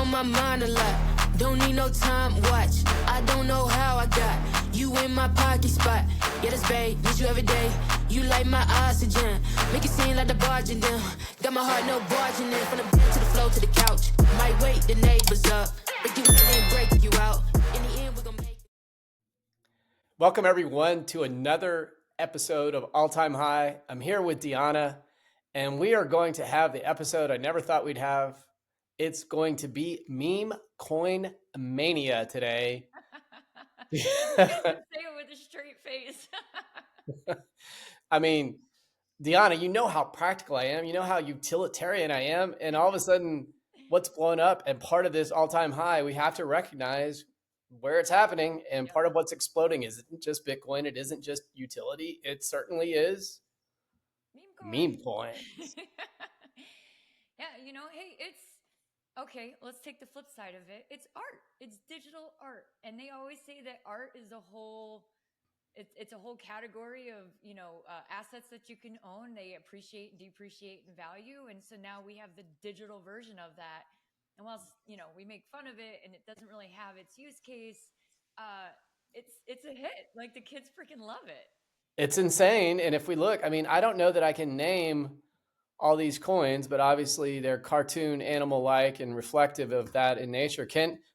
on my mind a lot. Don't need no time watch. I don't know how I got you in my pocket spot. Yeah, that's babe, need you every day. You like my oxygen. Make it seem like the barging down. Got my heart no barging in. From the bed to the floor to the couch. Might wake the neighbors up. Break you in and break you out. In the end, we're gonna make it. Welcome everyone to another episode of All Time High. I'm here with Dionna, and we are going to have the episode I never thought we'd have. It's going to be meme coin mania today. You say it with a straight face. I mean, Dionna, you know how practical I am. You know how utilitarian I am. And all of a sudden, what's blowing up? And part of this all-time high, we have to recognize where it's happening. And part of what's exploding isn't just Bitcoin. It isn't just utility. It certainly is meme coins. Yeah, you know, hey, it's okay. Let's take the flip side of it. It's art. It's digital art, and they always say that art is a whole. It's a whole category of assets that you can own. They appreciate, depreciate, and value, and so now we have the digital version of that. And whilst we make fun of it, and it doesn't really have its use case, it's a hit. Like the kids freaking love it. It's insane. And if we look, I mean, I don't know that I can name all these coins, but obviously they're cartoon animal-like and reflective of that in nature.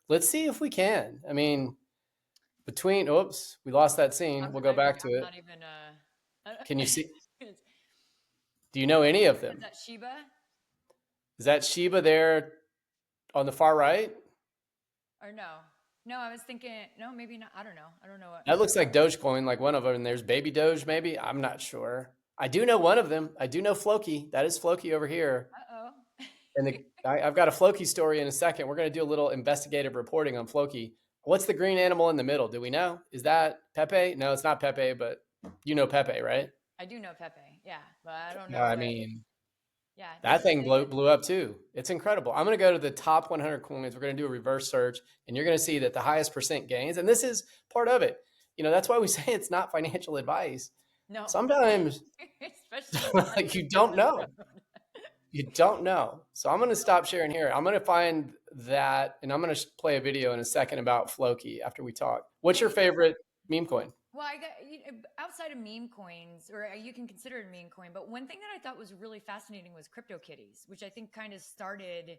Let's see if we can. I mean, oops, we lost that scene. We'll go back to it. Not even, can you see? Do you know any of them? Is that Shiba? Is that Shiba there on the far right? Or no? No, I was thinking, no, maybe not. I don't know. I don't know what. That looks like Dogecoin, like one of them. And there's Baby Doge, maybe. I'm not sure. I do know one of them. I do know Floki. That is Floki over here. Uh-oh. And I've got a Floki story in a second. We're going to do a little investigative reporting on Floki. What's the green animal in the middle? Do we know? Is that Pepe? No, it's not Pepe, but you know Pepe, right? I do know Pepe. Yeah, but I don't know. I mean, yeah, that thing blew up too. It's incredible. I'm going to go to the top 100 coins. We're going to do a reverse search, and you're going to see that the highest percent gains, and this is part of it. That's why we say it's not financial advice. No. Sometimes like you don't know. You don't know. So I'm going to stop sharing here. I'm going to find that, and I'm going to play a video in a second about Floki after we talk. What's your favorite meme coin? Well, I got outside of meme coins, or you can consider it a meme coin, but one thing that I thought was really fascinating was crypto kitties, which I think kind of started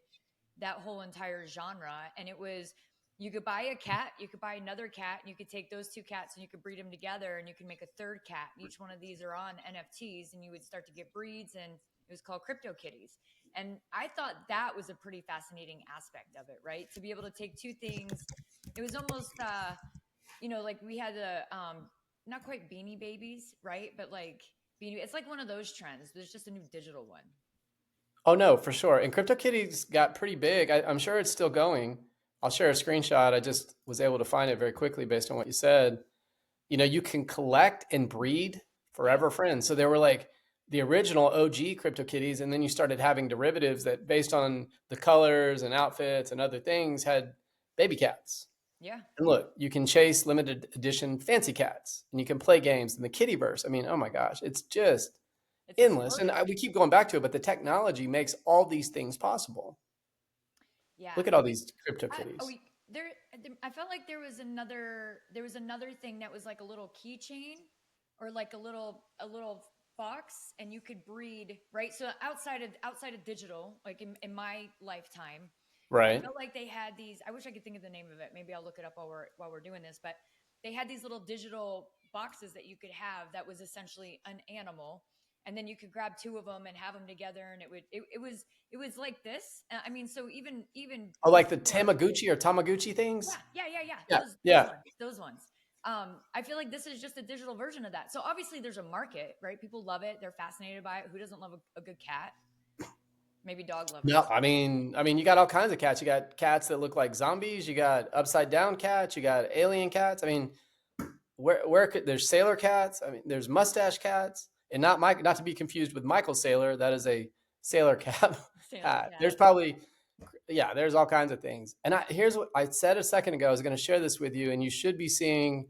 that whole entire genre. And it was, you could buy a cat, you could buy another cat, and you could take those two cats and you could breed them together, and you can make a third cat. Each one of these are on NFTs, and you would start to get breeds, and it was called crypto kitties. And I thought that was a pretty fascinating aspect of it, right? To be able to take two things. It was almost, like we had not quite Beanie Babies, right? But like it's like one of those trends. There's just a new digital one. Oh no, for sure. And crypto kitties got pretty big. I'm sure it's still going. I'll share a screenshot. I just was able to find it very quickly based on what you said. You can collect and breed forever friends. So there were like the original OG crypto kitties, and then you started having derivatives that based on the colors and outfits and other things had baby cats. Yeah. And look, you can chase limited edition fancy cats, and you can play games in the Kittyverse. I mean, oh my gosh, it's just endless. And we keep going back to it, but the technology makes all these things possible. Yeah. Look at all these crypto kitties. I felt like there was another thing that was like a little keychain or like a little box, and you could breed, right? So outside of digital, like in my lifetime, right? I felt like they had these. I wish I could think of the name of it. Maybe I'll look it up while we're doing this. But they had these little digital boxes that you could have that was essentially an animal, and then you could grab two of them and have them together, and it was like this. I mean, so even like the Tamagotchi things. Yeah. Those ones. I feel like this is just a digital version of that. So obviously there's a market, right? People love it. They're fascinated by it. Who doesn't love a good cat? Maybe dog lovers. No, I mean, you got all kinds of cats. You got cats that look like zombies. You got upside down cats. You got alien cats. I mean, there's sailor cats. I mean, there's mustache cats, and not to be confused with Michael Saylor. That is a sailor cat. There's probably, there's all kinds of things. And here's what I said a second ago. I was going to share this with you, and you should be seeing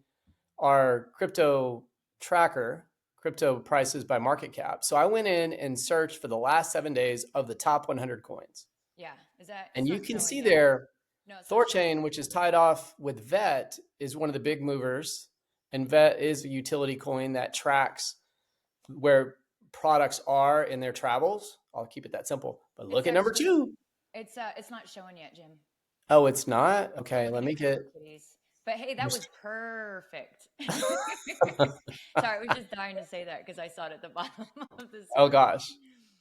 our crypto tracker, crypto prices by market cap. So I went in and searched for the last 7 days of the top 100 coins. Yeah. Is that? And It's you not can showing see yet. there, No, it's not showing. Thorchain, which is tied off with VET, is one of the big movers. And VET is a utility coin that tracks where products are in their travels. I'll keep it that simple. But look at number 2. It's not showing yet, Jim. Oh, it's not? Okay, Look let at me get. Kitties. But hey, that was perfect. Sorry, I was just dying to say that because I saw it at the bottom of the screen. Oh gosh.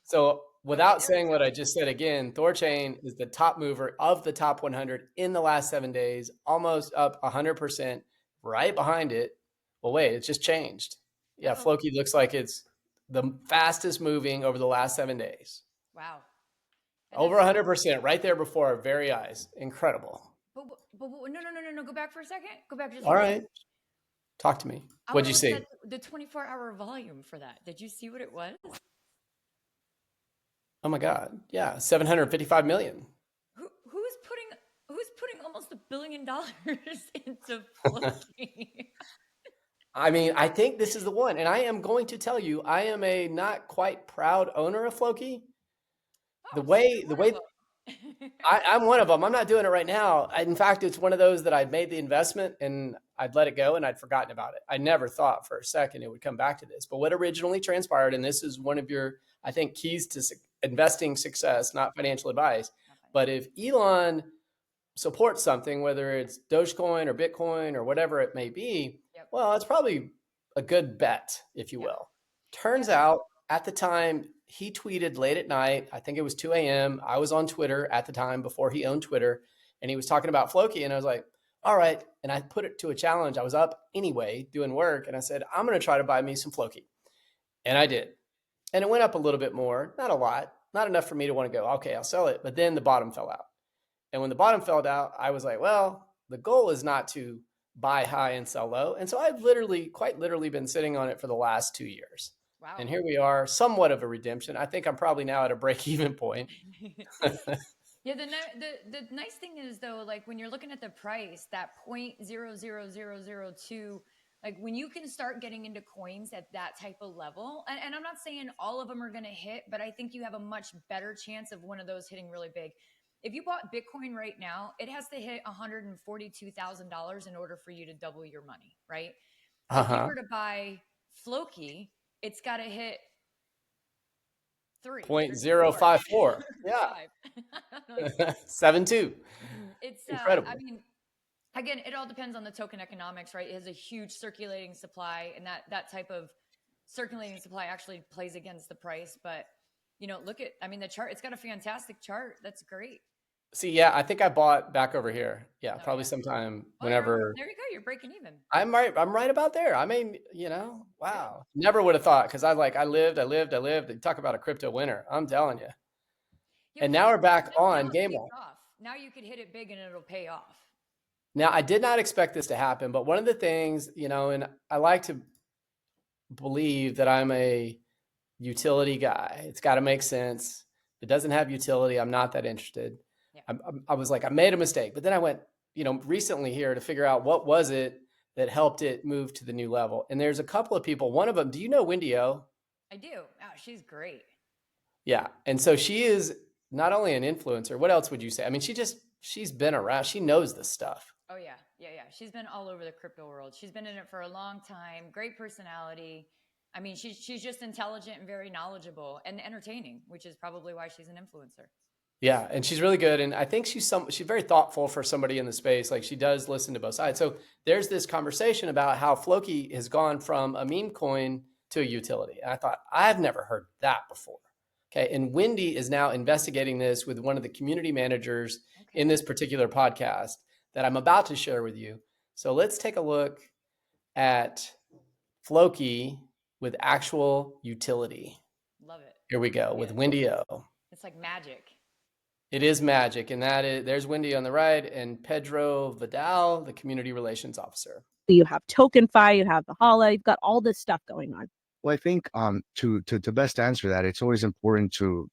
So without there we saying what I just said again, Thorchain is the top mover of the top 100 in the last 7 days, almost up 100%. Right behind it. Well, wait, it just changed. Yeah, Uh-oh. Floki looks like it's the fastest moving over the last 7 days. Wow. And Over 100%, right there before our very eyes. Incredible. But no. Go back for a second. Go back just All for a right. second. Talk to me. I What'd wanna you look see? at the 24-hour volume for that. Did you see what it was? Oh my God. Yeah, 755 million. Who's putting almost $1 billion into Floki? I mean, I think this is the one. And I am going to tell you, I am a not quite proud owner of Floki. The way I'm one of them. I'm not doing it right now. In fact, it's one of those that I'd made the investment and I'd let it go and I'd forgotten about it. I never thought for a second it would come back to this. But what originally transpired, and this is one of your, I think, keys to investing success, not financial advice. But if Elon supports something, whether it's Dogecoin or Bitcoin or whatever it may be, well, it's probably a good bet, if you will. Turns out at the time, he tweeted late at night, I think it was 2 a.m. I was on Twitter at the time before he owned Twitter, and he was talking about Floki. And I was like, all right. And I put it to a challenge. I was up anyway doing work. And I said, I'm going to try to buy me some Floki. And I did. And it went up a little bit more, not a lot, not enough for me to want to go, okay, I'll sell it. But then the bottom fell out. And when the bottom fell out, I was like, well, the goal is not to buy high and sell low. And so I've quite literally been sitting on it for the last 2 years. Wow. And here we are, somewhat of a redemption. I think I'm probably now at a break-even point. Yeah, the nice thing is though, like when you're looking at the price, that 0.00002, like when you can start getting into coins at that type of level, and I'm not saying all of them are going to hit, but I think you have a much better chance of one of those hitting really big. If you bought Bitcoin right now, it has to hit $142,000 in order for you to double your money, right? If you were to buy Floki, it's got to hit 0.054. Yeah. 7.2. It's incredible. I mean, again, it all depends on the token economics, right? It has a huge circulating supply, and that type of circulating supply actually plays against the price. But look at, the chart. It's got a fantastic chart. That's great. See, yeah, I think I bought back over here. Yeah, probably sometime whenever. There you go. You're breaking even. I'm right about there. I mean, wow. Never would have thought, because I lived. You talk about a crypto winner. I'm telling you. Yeah, and now we're back on Game On. Now you could hit it big and it'll pay off. Now, I did not expect this to happen, but one of the things, and I like to believe that I'm a utility guy. It's got to make sense. If it doesn't have utility, I'm not that interested. Yeah. I was like, I made a mistake. But then I went, recently here to figure out what was it that helped it move to the new level. And there's a couple of people. One of them, do you know Wendy O? I do. Oh, she's great. Yeah. And so she is not only an influencer. What else would you say? I mean, she's been around. She knows this stuff. Oh, yeah. Yeah. She's been all over the crypto world. She's been in it for a long time. Great personality. I mean, she's just intelligent and very knowledgeable and entertaining, which is probably why she's an influencer. Yeah, and she's really good, and I think she's very thoughtful for somebody in the space. Like, she does listen to both sides. So there's this conversation about how Floki has gone from a meme coin to a utility. And I thought, I've never heard that before. Okay, and Wendy is now investigating this with one of the community managers in this particular podcast that I'm about to share with you. So let's take a look at Floki with actual utility. Love it. Here we go with Wendy O. It's like magic. It is magic, and there's Wendy on the right and Pedro Vidal, the community relations officer. You have TokenFi, you have the Hala, you've got all this stuff going on. Well, I think to best answer that, it's always important to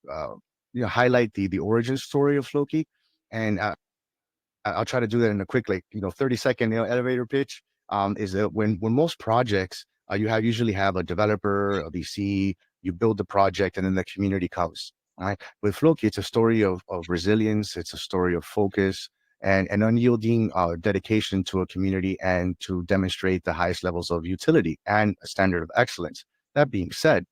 highlight the origin story of Floki, and I'll try to do that in a quick 30-second elevator pitch. Is that when most projects you usually have a developer, a VC, you build the project, and then the community comes. Right? With Floki, it's a story of resilience. It's a story of focus and an unyielding dedication to a community and to demonstrate the highest levels of utility and a standard of excellence. That being said,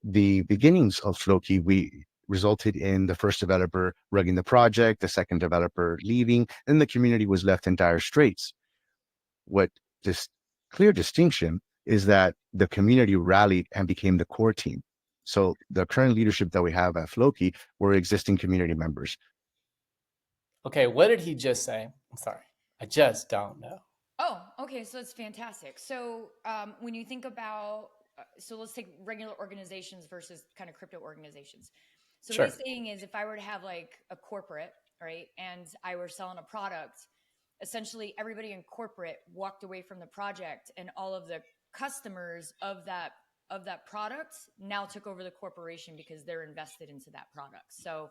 the beginnings of Floki, we resulted in the first developer rugging the project, the second developer leaving, and the community was left in dire straits. What this clear distinction is that the community rallied and became the core team. So the current leadership that we have at Floki were existing community members. Okay, what did he just say? I'm sorry, I just don't know. Oh, okay. So it's fantastic. So when you think about, so let's take regular organizations versus kind of crypto organizations. So Sure. what he's saying is if I were to have like a corporate, right, and I were selling a product, essentially everybody in corporate walked away from the project and all of the customers of that product now took over the corporation because they're invested into that product. So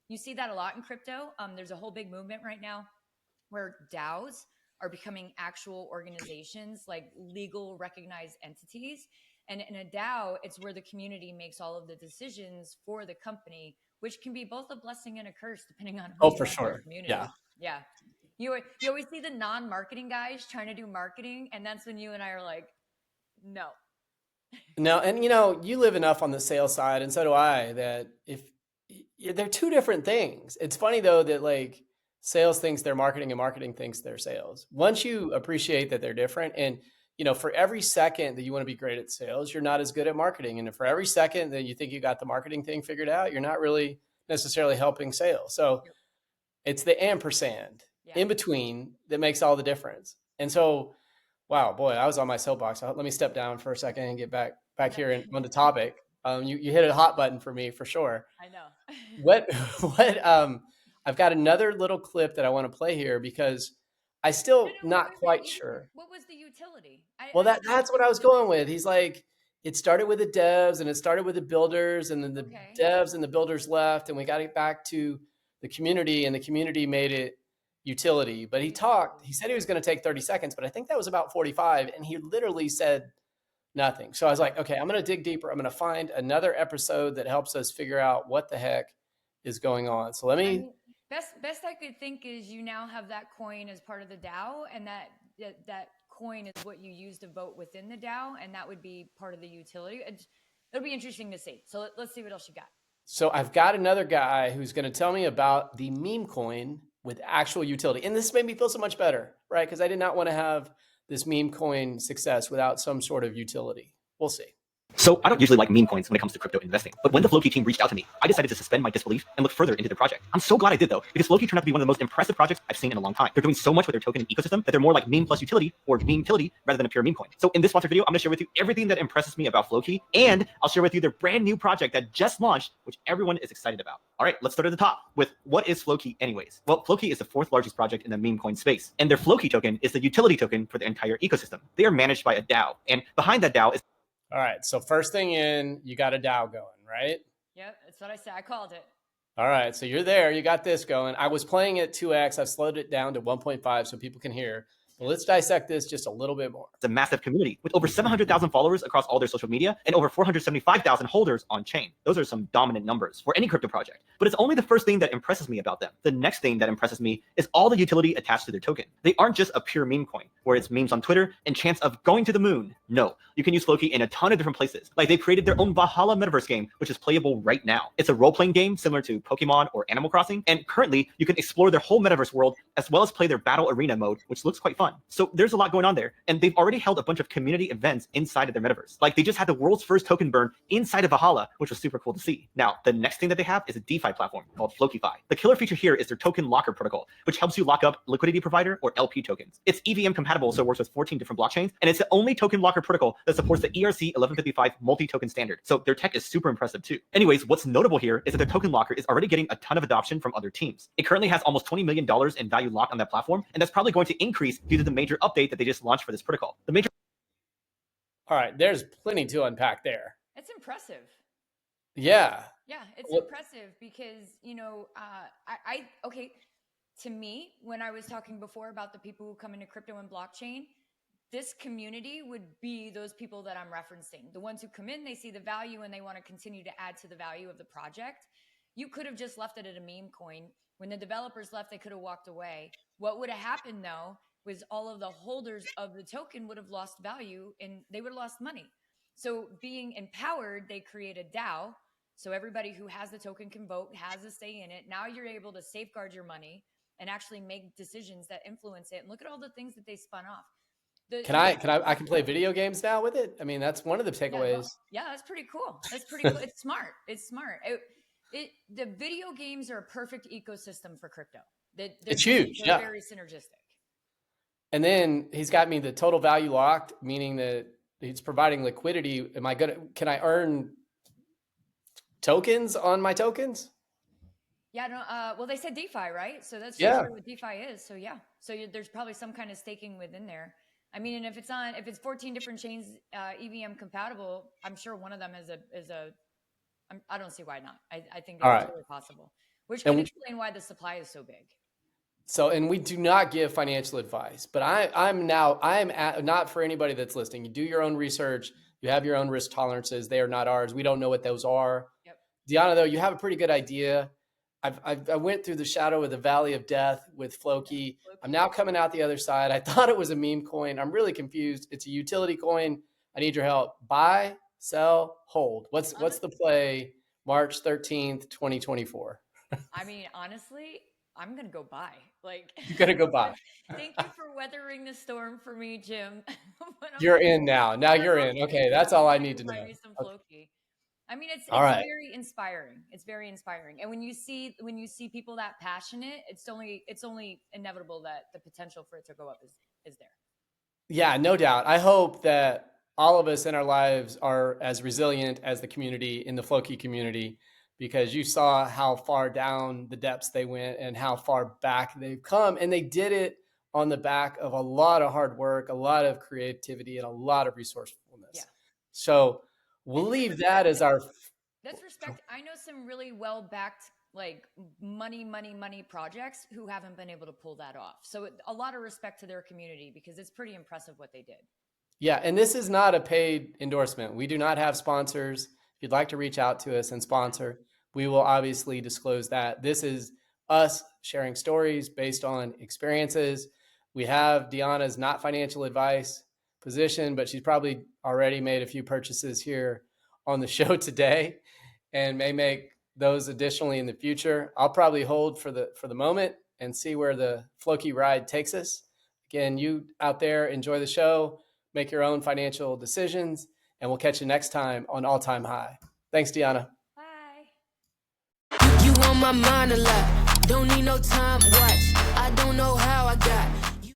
you see that a lot in crypto. There's a whole big movement right now where DAOs are becoming actual organizations, like legal recognized entities. And in a DAO, it's where the community makes all of the decisions for the company, which can be both a blessing and a curse depending on Oh, who's for in sure. your community. Yeah. Yeah. You always see the non-marketing guys trying to do marketing, and that's when you and I are like, no. No, and you live enough on the sales side, and so do I, that if they're two different things. It's funny though that like sales thinks they're marketing and marketing thinks they're sales. Once you appreciate that they're different, and for every second that you want to be great at sales, you're not as good at marketing. And for every second that you think you got the marketing thing figured out, you're not really necessarily helping sales. So Yep. it's the ampersand Yeah. in between that makes all the difference. And so, wow, boy, I was on my soapbox. Let me step down for a second and get back here and on the topic. You hit a hot button for me for sure. I know. What I've got another little clip that I want to play here because I still No, not quite wait. sure. What was the utility? Well, that's what I was going with. He's like, it started with the devs and it started with the builders, and then the devs and the builders left, and we got it back to the community, and the community made it utility. But he said he was going to take 30 seconds, but I think that was about 45, and he literally said nothing. So I was like, okay, I'm going to dig deeper. I'm going to find another episode that helps us figure out what the heck is going on. So let me. Best I could think is you now have that coin as part of the DAO, and that coin is what you use to vote within the DAO, and that would be part of the utility. It'll be interesting to see. So let's see what else you got. So I've got another guy who's going to tell me about the meme coin with actual utility. And this made me feel so much better, right? Because I did not want to have this meme coin success without some sort of utility. We'll see. So I don't usually like meme coins when it comes to crypto investing, but when the Floki team reached out to me, I decided to suspend my disbelief and look further into the project. I'm so glad I did though, because Floki turned out to be one of the most impressive projects I've seen in a long time. They're doing so much with their token and ecosystem that they're more like meme plus utility or meme utility rather than a pure meme coin. So in this sponsored video, I'm going to share with you everything that impresses me about Floki, and I'll share with you their brand new project that just launched, which everyone is excited about. All right, let's start at the top with what is Floki anyways? Well, Floki is the fourth largest project in the meme coin space, and their Floki token is the utility token for the entire ecosystem. They are managed by a DAO, and behind that DAO is all right. So first thing in, you got a DAO going, right? Yep, that's what I said. I called it. All right. So you're there. You got this going. I was playing at 2x. I've slowed it down to 1.5 so people can hear. But let's dissect this just a little bit more. It's a massive community with over 700,000 followers across all their social media and over 475,000 holders on chain. Those are some dominant numbers for any crypto project. But it's only the first thing that impresses me about them. The next thing that impresses me is all the utility attached to their token. They aren't just a pure meme coin where it's memes on Twitter and chance of going to the moon. No, you can use Floki in a ton of different places. Like they created their own Bajala Metaverse game, which is playable right now. It's a role-playing game similar to Pokemon or Animal Crossing. And currently you can explore their whole Metaverse world as well as play their battle arena mode, which looks quite fun. So there's a lot going on there, and they've already held a bunch of community events inside of their metaverse. Like they just had the world's first token burn inside of Bajala, which was super cool to see. Now, the next thing that they have is a DeFi platform called Flokify. The killer feature here is their token locker protocol, which helps you lock up liquidity provider or LP tokens. It's EVM compatible, so it works with 14 different blockchains, and it's the only token locker protocol that supports the ERC-1155 multi-token standard. So their tech is super impressive too. Anyways, what's notable here is that their token locker is already getting a ton of adoption from other teams. It currently has almost $20 million in value locked on that platform, and that's probably going to increase due to the major update that they just launched for this protocol. All right, there's plenty to unpack there. It's impressive. Yeah. Yeah, it's impressive because, to me, when I was talking before about the people who come into crypto and blockchain, this community would be those people that I'm referencing. The ones who come in, they see the value and they want to continue to add to the value of the project. You could have just left it at a meme coin. When the developers left, they could have walked away. What would have happened though was all of the holders of the token would have lost value and they would have lost money. So being empowered, they create a DAO. So everybody who has the token can vote, has a say in it. Now you're able to safeguard your money and actually make decisions that influence it. And look at all the things that they spun off. I can play video games now with it? I mean, that's one of the takeaways. Yeah, that's pretty cool. That's pretty cool. It's smart. It's smart. The video games are a perfect ecosystem for crypto. It's huge. They're very synergistic. And then he's got me the total value locked, meaning that he's providing liquidity. Can I earn tokens on my tokens? Yeah, no, well, they said DeFi, right? So that's usually what DeFi is. So yeah, there's probably some kind of staking within there. I mean, and if it's 14 different chains, EVM compatible, I'm sure one of them I don't see why not. I think that's totally possible, which can explain why the supply is so big. So, and we do not give financial advice, but I'm not for anybody that's listening. You do your own research. You have your own risk tolerances. They are not ours. We don't know what those are. Yep. Dionna, though, you have a pretty good idea. I went through the shadow of the valley of death with Floki. I'm now coming out the other side. I thought it was a meme coin. I'm really confused. It's a utility coin. I need your help. Buy, sell, hold. What's the play March 13th, 2024? I mean, honestly, I'm going to go buy. You're going to go buy. Thank you for weathering the storm for me, Jim. You're in now. Now you're in. Okay, that's all I need to know. Some Floki. I mean, it's very inspiring. It's very inspiring. And when you see people that passionate, it's only inevitable that the potential for it to go up is there. Yeah, no doubt. I hope that all of us in our lives are as resilient as the community in the Floki community, because you saw how far down the depths they went and how far back they've come. And they did it on the back of a lot of hard work, a lot of creativity, and a lot of resourcefulness. Yeah. So we'll leave that as our... That's respect. I know some really well-backed, money projects who haven't been able to pull that off. So a lot of respect to their community, because it's pretty impressive what they did. Yeah, and this is not a paid endorsement. We do not have sponsors. If you'd like to reach out to us and sponsor, we will obviously disclose that. This is us sharing stories based on experiences. We have Deanna's not financial advice position, but she's probably already made a few purchases here on the show today and may make those additionally in the future. I'll probably hold for the moment and see where the Floki ride takes us. Again, you out there, enjoy the show, make your own financial decisions, and we'll catch you next time on All Time High. Thanks, Dionna. Bye. You on my mind a lot. Don't need no time watch.